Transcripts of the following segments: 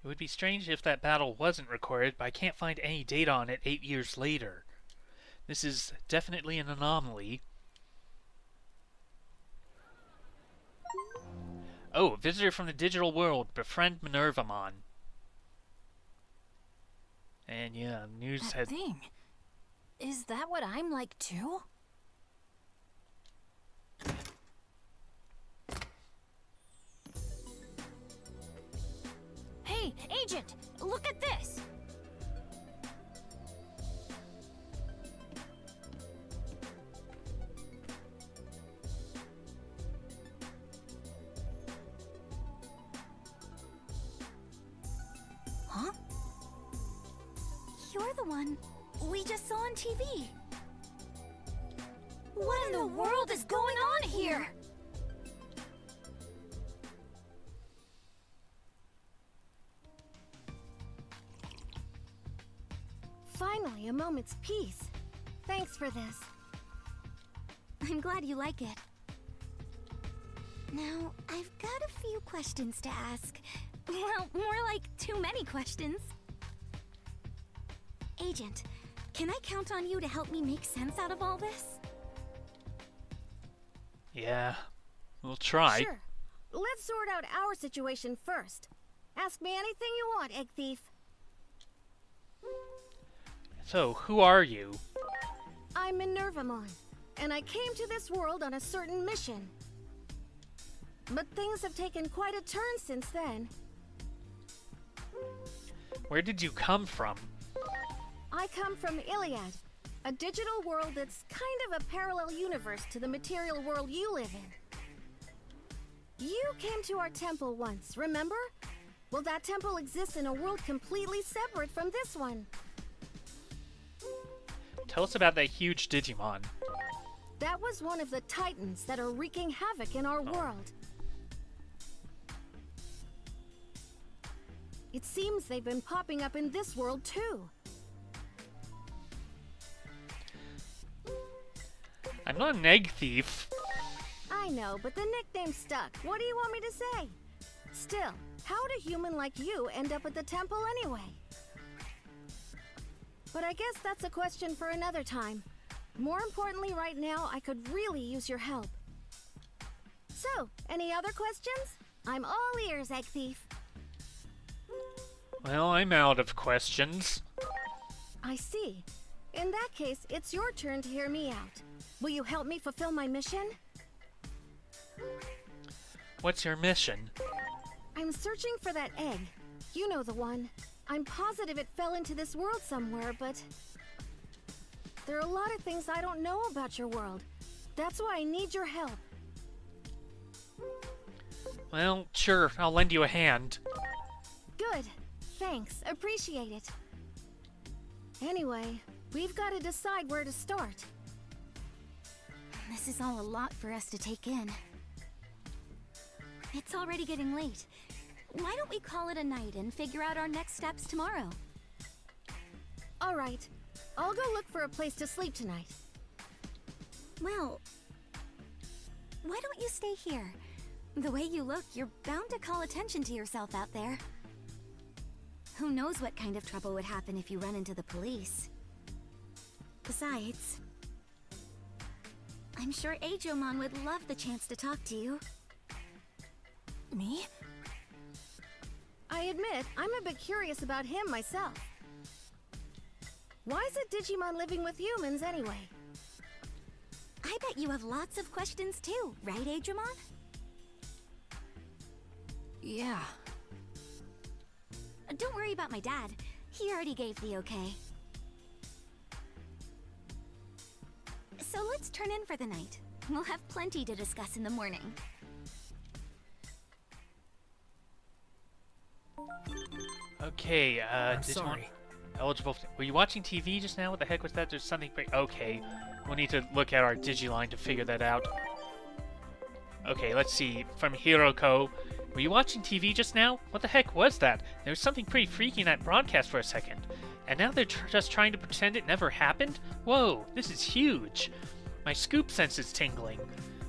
It would be strange if that battle wasn't recorded, but I can't find any data on it 8 years later. This is definitely an anomaly. Oh, visitor from the digital world. Befriend Minervamon. And yeah, news That had... thing. Is that what I'm like too? Hey, Agent! Look at this! Huh? You're the one we just saw on TV. What in the world is going on here? Finally, a moment's peace. Thanks for this. I'm glad you like it. Now, I've got a few questions to ask. Well, more like too many questions. Agent, can I count on you to help me make sense out of all this? Yeah, we'll try. Sure. Let's sort out our situation first. Ask me anything you want, Egg Thief. So, who are you? I'm Minervamon, and I came to this world on a certain mission. But things have taken quite a turn since then. Where did you come from? I come from Iliad, a digital world that's kind of a parallel universe to the material world you live in. You came to our temple once, remember? Well, that temple exists in a world completely separate from this one. Tell us about that huge Digimon. That was one of the titans that are wreaking havoc in our world. It seems they've been popping up in this world too. I'm not an egg thief. I know, but the nickname stuck. What do you want me to say? Still, how'd a human like you end up at the temple anyway? But I guess that's a question for another time. More importantly, right now, I could really use your help. So, any other questions? I'm all ears, Egg Thief. Well, I'm out of questions. I see. In that case, it's your turn to hear me out. Will you help me fulfill my mission? What's your mission? I'm searching for that egg. You know the one. I'm positive it fell into this world somewhere, but... there are a lot of things I don't know about your world. That's why I need your help. Well, sure, I'll lend you a hand. Good. Thanks. Appreciate it. Anyway, we've got to decide where to start. This is all a lot for us to take in. It's already getting late. Why don't we call it a night and figure out our next steps tomorrow? All right. I'll go look for a place to sleep tonight. Well, why don't you stay here? The way you look, you're bound to call attention to yourself out there. Who knows what kind of trouble would happen if you run into the police. Besides, I'm sure Digimon would love the chance to talk to you. Me? I admit, I'm a bit curious about him myself. Why is a Digimon living with humans anyway? I bet you have lots of questions too, right, Digimon? Yeah. Don't worry about my dad. He already gave the okay. So let's turn in for the night. We'll have plenty to discuss in the morning. Okay, I'm Digimon sorry. eligible. Were you watching TV just now? What the heck was that? There's something. Okay, we'll need to look at our Digiline to figure that out. Okay, let's see. From Hiroko. Were you watching TV just now? What the heck was that? There was something pretty freaky in that broadcast for a second. And now they're just trying to pretend it never happened? Whoa, this is huge. My scoop sense is tingling.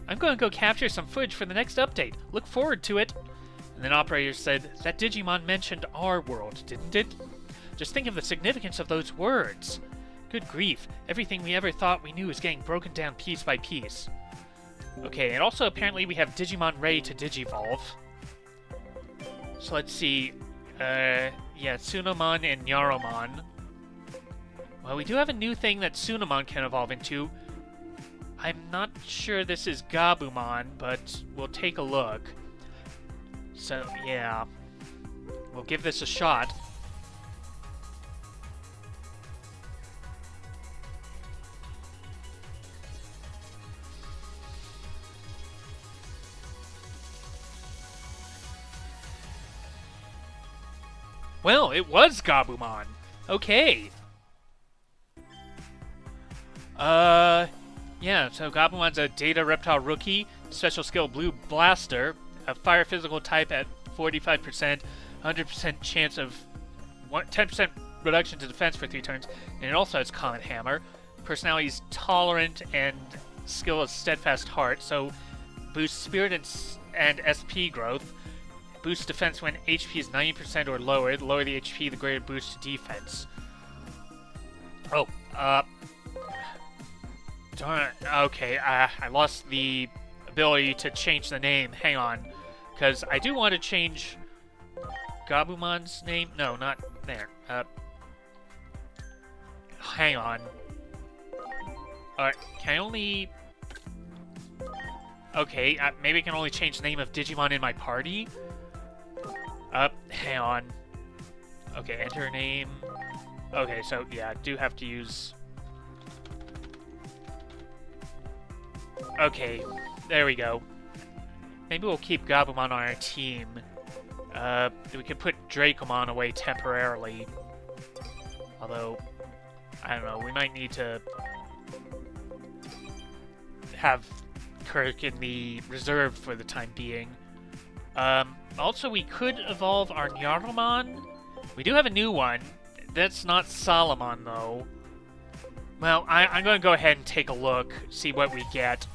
I'm going to go capture some footage for the next update. Look forward to it. And then operator said, that Digimon mentioned our world, didn't it? Just think of the significance of those words. Good grief, everything we ever thought we knew is getting broken down piece by piece. Okay, and also apparently we have Digimon Ray to Digivolve. So let's see, yeah, Tsunomon and Nyaromon. Well, we do have a new thing that Tsunomon can evolve into. I'm not sure this is Gabumon, but we'll take a look. So, yeah. We'll give this a shot. Well, it was Gabumon. Okay. Yeah, so Gabumon's a Data Reptile Rookie, special skill Blue Blaster, a fire physical type at 45%, 100% chance of 10% reduction to defense for 3 turns, and it also has Comet Hammer. Personality is tolerant, and skill is Steadfast Heart, so boosts Spirit and SP growth. Boosts defense when HP is 90% or lower. The lower the HP, the greater boost to defense. Oh, darn it. Okay, I lost the ability to change the name. Hang on. Because I do want to change Gabumon's name. No, not there. Hang on. Alright, can I only... Okay, maybe I can only change the name of Digimon in my party? Hang on. Okay, enter name. Okay, so yeah, I do have to use... Okay, there we go. Maybe we'll keep Gabumon on our team. We can put Dracomon away temporarily. Although, I don't know, we might need to have Kirk in the reserve for the time being. Also, we could evolve our Nyaromon. We do have a new one. That's not Solomon, though. Well, I'm going to go ahead and take a look, see what we get.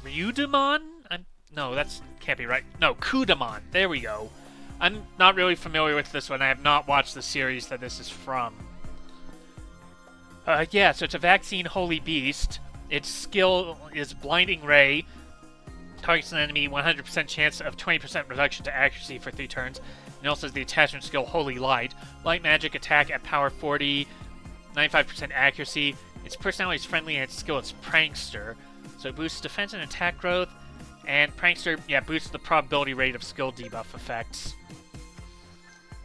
Ryudamon? No, that's can't be right. No, Kudamon. There we go. I'm not really familiar with this one. I have not watched the series that this is from. Yeah, so it's a vaccine holy beast. Its skill is Blinding Ray. Targets an enemy 100% chance of 20% reduction to accuracy for 3 turns. And it also has the attachment skill Holy Light. Light magic attack at power 40, 95% accuracy. Its personality is friendly and its skill is Prankster. So it boosts defense and attack growth. And Prankster, yeah, boosts the probability rate of skill debuff effects.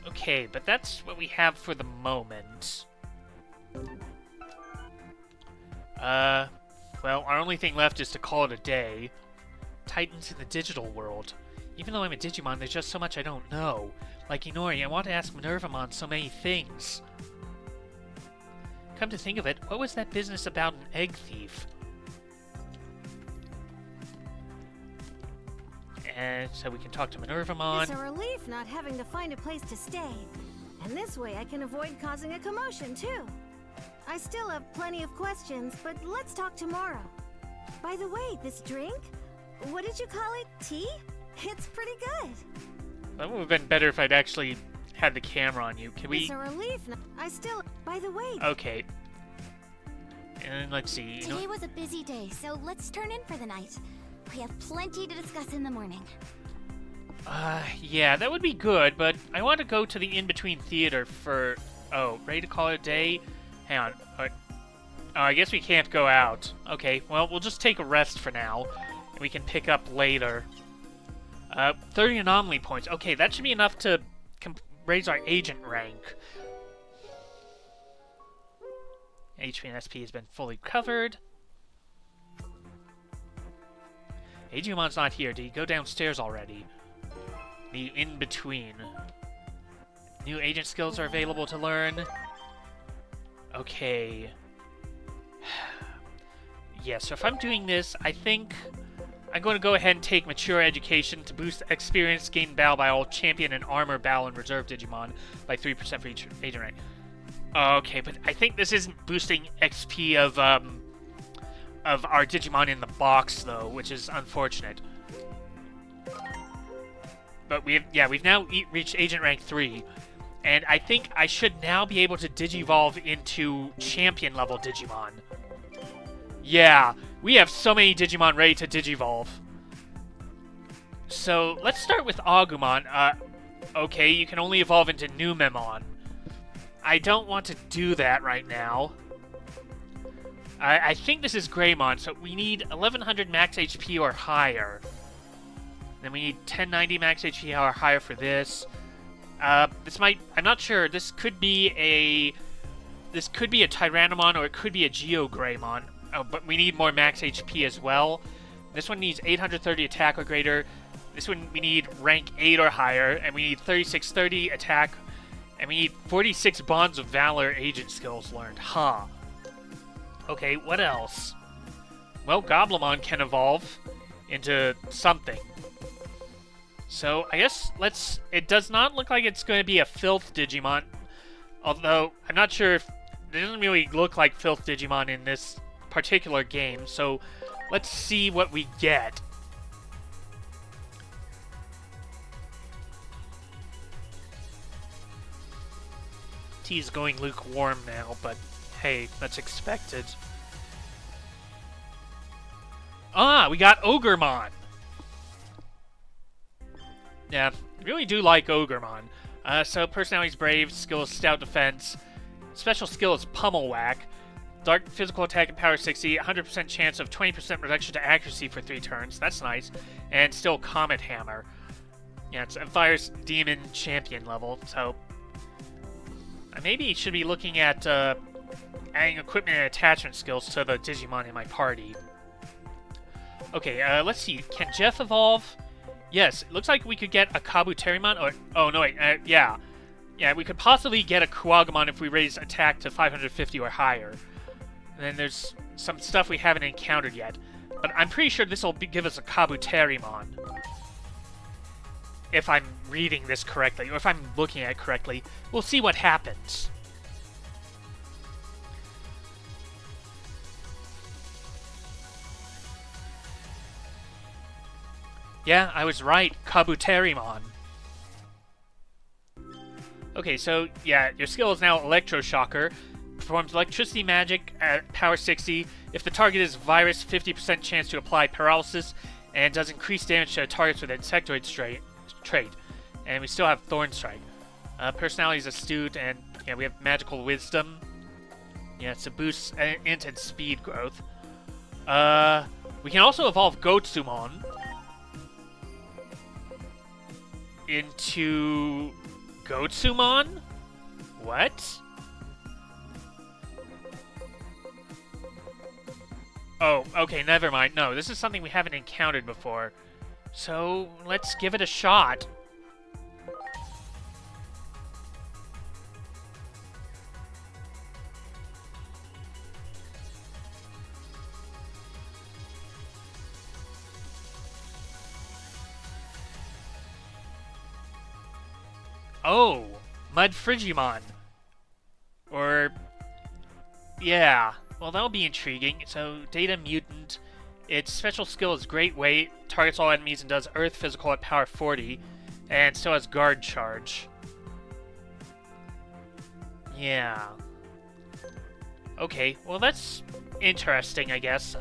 Okay, but that's what we have for the moment. Well, our only thing left is to call it a day. Titans in the digital world. Even though I'm a Digimon, there's just so much I don't know. Like Inori, I want to ask Minervamon so many things. Come to think of it, what was that business about an egg thief? And so we can talk to Minervamon. It's a relief not having to find a place to stay. And this way I can avoid causing a commotion, too. I still have plenty of questions, but let's talk tomorrow. By the way, this drink? What did you call it? Tea? It's pretty good. That would have been better if I'd actually had the camera on you. Can we... It's a relief. By the way... Okay. And let's see. Today was a busy day, so let's turn in for the night. We have plenty to discuss in the morning. Yeah, that would be good, but I want to go to the in-between theater for... Oh, ready to call it a day? Hang on. Oh, I guess we can't go out. Okay, well, we'll just take a rest for now, and we can pick up later. 30 anomaly points. Okay, that should be enough to raise our agent rank. HP and SP has been fully covered. Agiumon's not here. Did he go downstairs already? The in-between. New agent skills are available to learn. Okay. Yeah, so if I'm doing this, I think I'm going to go ahead and take Mature Education to boost experience gained battle by all champion and armor battle and reserve Digimon by 3% for each agent rank. Okay, but I think this isn't boosting XP of our Digimon in the box though, which is unfortunate. But we've now reached agent rank 3, and I think I should now be able to Digivolve into champion level Digimon. Yeah, we have so many Digimon ready to Digivolve. So, let's start with Agumon. Okay, you can only evolve into Numemon. I don't want to do that right now. I think this is Greymon, so we need 1100 max HP or higher. Then we need 1090 max HP or higher for this. This might... I'm not sure. This could be a Tyrannomon or it could be a Geogreymon. Oh, but we need more max HP as well. This one needs 830 attack or greater. This one we need rank 8 or higher. And we need 3630 attack. And we need 46 Bonds of Valor agent skills learned. Huh. Okay, what else? Well, Goblimon can evolve into something. So, I guess let's... It does not look like it's going to be a Filth Digimon. Although, I'm not sure if... It doesn't really look like Filth Digimon in this particular game, so let's see what we get. Tea's going lukewarm now, but hey, that's expected. Ah, we got Ogremon! Yeah, really do like Ogremon. So personality's brave, skill is stout defense, special skill is pummel whack, dark physical attack and power 60, 100% chance of 20% reduction to accuracy for 3 turns. That's nice. And still Comet Hammer. Yeah, it's a Fire's Demon Champion level, so I maybe should be looking at adding equipment and attachment skills to the Digimon in my party. Okay, let's see. Can Jeff evolve? Yes, it looks like we could get a Kabuterimon, or... Oh, no, wait, yeah. Yeah, we could possibly get a Kuwagamon if we raise attack to 550 or higher. And then there's some stuff we haven't encountered yet. But I'm pretty sure this will give us a Kabuterimon. If I'm reading this correctly, or if I'm looking at it correctly. We'll see what happens. Yeah, I was right. Kabuterimon. Okay, so, yeah, your skill is now Electroshocker. Performs electricity magic at power 60. If the target is virus, 50% chance to apply paralysis, and does increased damage to targets with Insectoid trait. And we still have Thorn Strike. Personality is astute, and yeah, we have magical wisdom. Yeah, it's a boost int and speed growth. We can also evolve Gotsumon into Gotsumon? What? Oh, okay, never mind. No, this is something we haven't encountered before. So, let's give it a shot. Oh, Mudfrigimon. Or, yeah. Well, that'll be intriguing. So, Data Mutant. Its special skill is Great Weight, targets all enemies and does Earth Physical at power 40, and still has Guard Charge. Yeah. Okay, well that's interesting, I guess.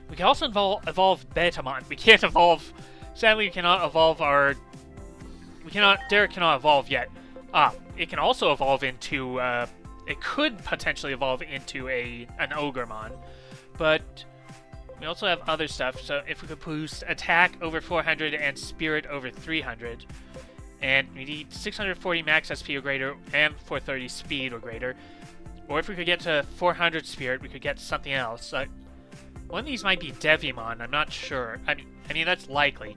We can also evolve Betamon. We can't evolve... Sadly, we cannot evolve our... Derek cannot evolve yet. It can also evolve into... It could potentially evolve into an Ogremon, but we also have other stuff. So if we could boost attack over 400 and spirit over 300, and we need 640 max SP or greater and 430 speed or greater, or if we could get to 400 spirit, we could get something else. One of these might be Devimon. I'm not sure. I mean that's likely.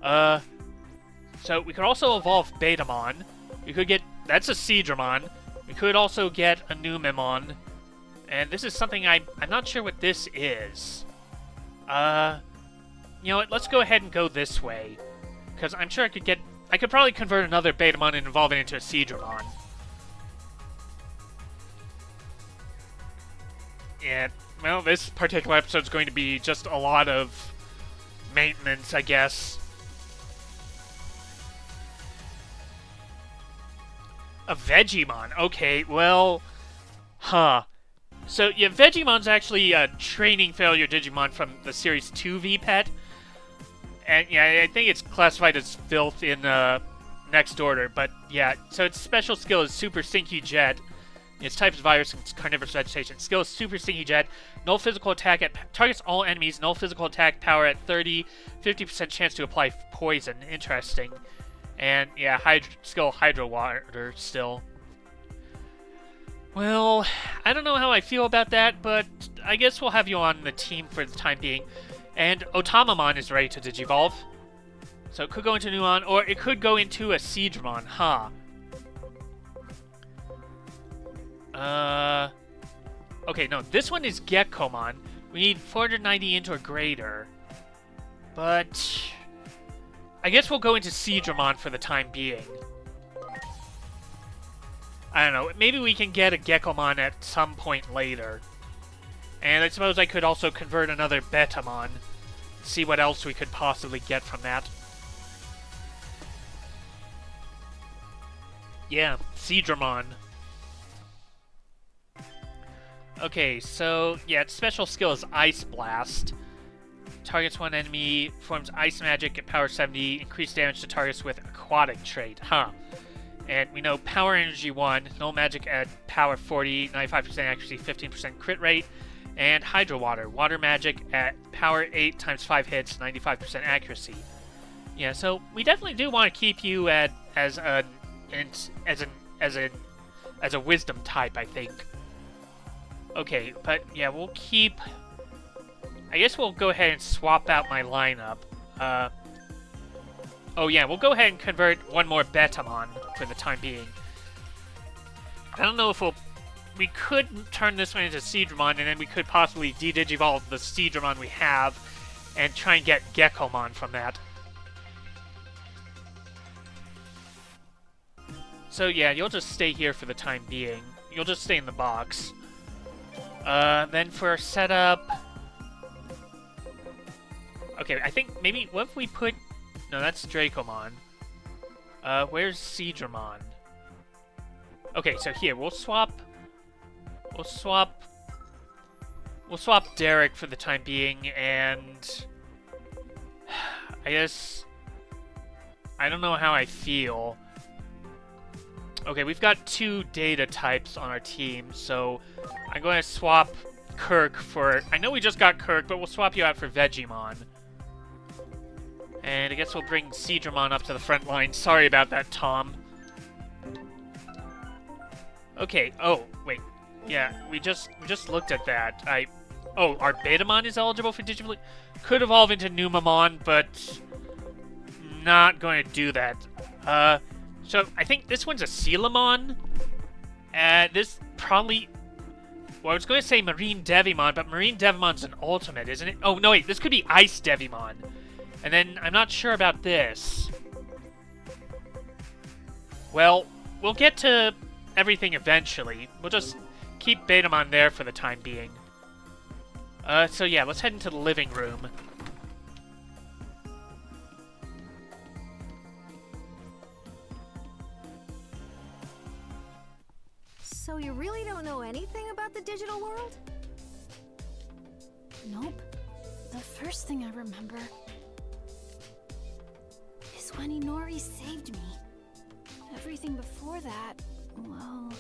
So we could also evolve Betamon. We could get... That's a Seadramon. We could also get a Numemon. And this is something I'm not sure what this is. you know what? Let's go ahead and go this way. Because I'm sure I could probably convert another Betamon and evolve it into a Seadramon. And, well, this particular episode is going to be just a lot of maintenance, I guess. A Vegemon. Okay, well... Huh. So, yeah, Vegemon's actually a training failure Digimon from the Series 2 V-Pet. And, yeah, I think it's classified as filth in next order. But, yeah, so its special skill is Super Stinky Jet. Its type is virus and carnivorous vegetation. Skill is Super Stinky Jet. Null physical attack targets all enemies. Null physical attack power at 30. 50% chance to apply poison. Interesting. And, yeah, skill Hydro Water still. Well, I don't know how I feel about that, but I guess we'll have you on the team for the time being. And Otamamon is ready to Digivolve. So it could go into Nuon, or it could go into a Seadramon, huh? Okay, no, this one is Gekkomon. We need 490 int or greater. But I guess we'll go into Seadramon for the time being. I don't know, maybe we can get a Gekkomon at some point later. And I suppose I could also convert another Betamon. See what else we could possibly get from that. Yeah, Seadramon. Okay, so, yeah, its special skill is Ice Blast. Targets one enemy, forms ice magic at power 70, increased damage to targets with aquatic trait. Huh. And we know Power Energy 1, Null Magic at Power 40, 95% accuracy, 15% crit rate, and Hydro Water, Water Magic at Power 8 times 5 hits, 95% accuracy. Yeah, so we definitely do want to keep you as a Wisdom type, I think. Okay, but yeah, we'll keep. I guess we'll go ahead and swap out my lineup. Oh yeah, we'll go ahead and convert one more Betamon for the time being. I don't know if we could turn this one into Seadramon, and then we could possibly de-Digivolve the Seadramon we have, and try and get Gekkomon from that. So yeah, you'll just stay here for the time being. You'll just stay in the box. Then for our setup... Okay, I think maybe... What if we put... No, that's Dracomon. Where's Seadramon? Okay, so here, we'll swap Derek for the time being, and... I guess... I don't know how I feel. Okay, we've got 2 data types on our team, so I'm going to swap Kirk for... I know we just got Kirk, but we'll swap you out for Vegemon. And I guess we'll bring Seadramon up to the front line. Sorry about that, Tom. Okay, oh, wait. Yeah, we just looked at that. Oh, our Betamon is eligible for Digivolve? Could evolve into Numamon, but not going to do that. So I think this one's a Sealamon. This probably... Well, I was going to say Marine Devimon, but Marine Devimon's an ultimate, isn't it? Oh, no, wait, this could be Ice Devimon. And then, I'm not sure about this. Well, we'll get to everything eventually. We'll just keep Betamon there for the time being. So yeah, let's head into the living room. So you really don't know anything about the digital world? Nope. The first thing I remember is when Inori saved me. Everything before that, well...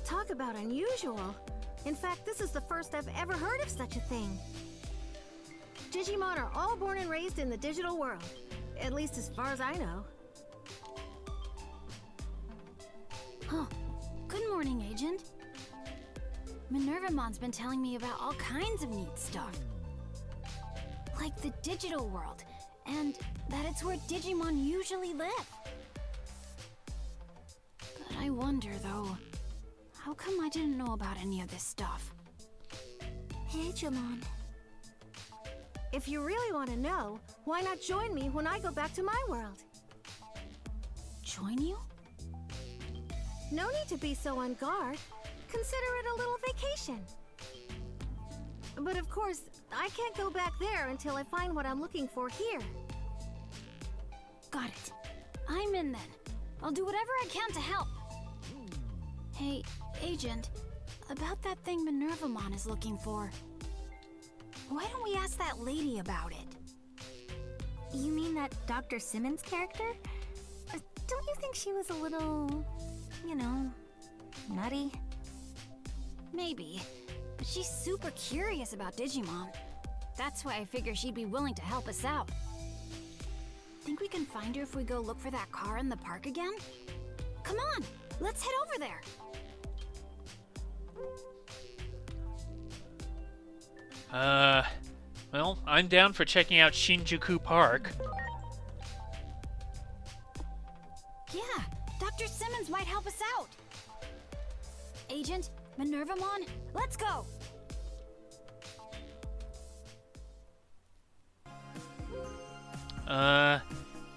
Talk about unusual. In fact, this is the first I've ever heard of such a thing. Digimon are all born and raised in the digital world. At least as far as I know. Huh. Good morning, Agent. Minervamon's been telling me about all kinds of neat stuff. Like the digital world, and that it's where Digimon usually live. But I wonder, though, how come I didn't know about any of this stuff? Hey, Digimon. If you really want to know, why not join me when I go back to my world? Join you? No need to be so on guard. Consider it a little vacation. But of course, I can't go back there until I find what I'm looking for here. Got it. I'm in then. I'll do whatever I can to help. Hey, Agent, about that thing Minervamon is looking for. Why don't we ask that lady about it? You mean that Dr. Simmons character? Don't you think she was a little, nutty? Maybe, but she's super curious about Digimon. That's why I figure she'd be willing to help us out. Think we can find her if we go look for that car in the park again? Come on, let's head over there. Well, I'm down for checking out Shinjuku Park. Yeah, Dr. Simmons might help us out. Agent, Minervamon, let's go!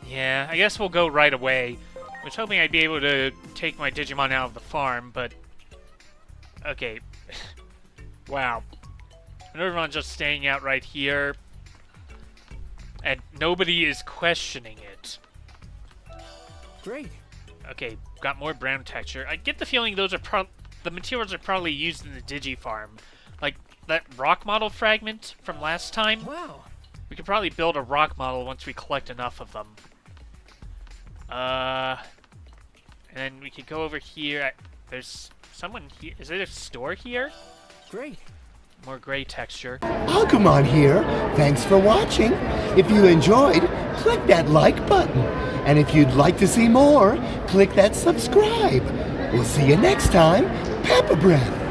Yeah, I guess we'll go right away. I was hoping I'd be able to take my Digimon out of the farm, but... Okay. Wow. Minervamon's just staying out right here. And nobody is questioning it. Great. Okay, got more brown texture. I get the feeling those are the materials are probably used in the Digifarm. Like, that rock model fragment from last time. Wow. We could probably build a rock model once we collect enough of them. And then we could go over here. There's someone here. Is it a store here? Great. More gray texture. Agumon here. Thanks for watching. If you enjoyed, click that like button. And if you'd like to see more, click that subscribe. We'll see you next time. Pepper Breath.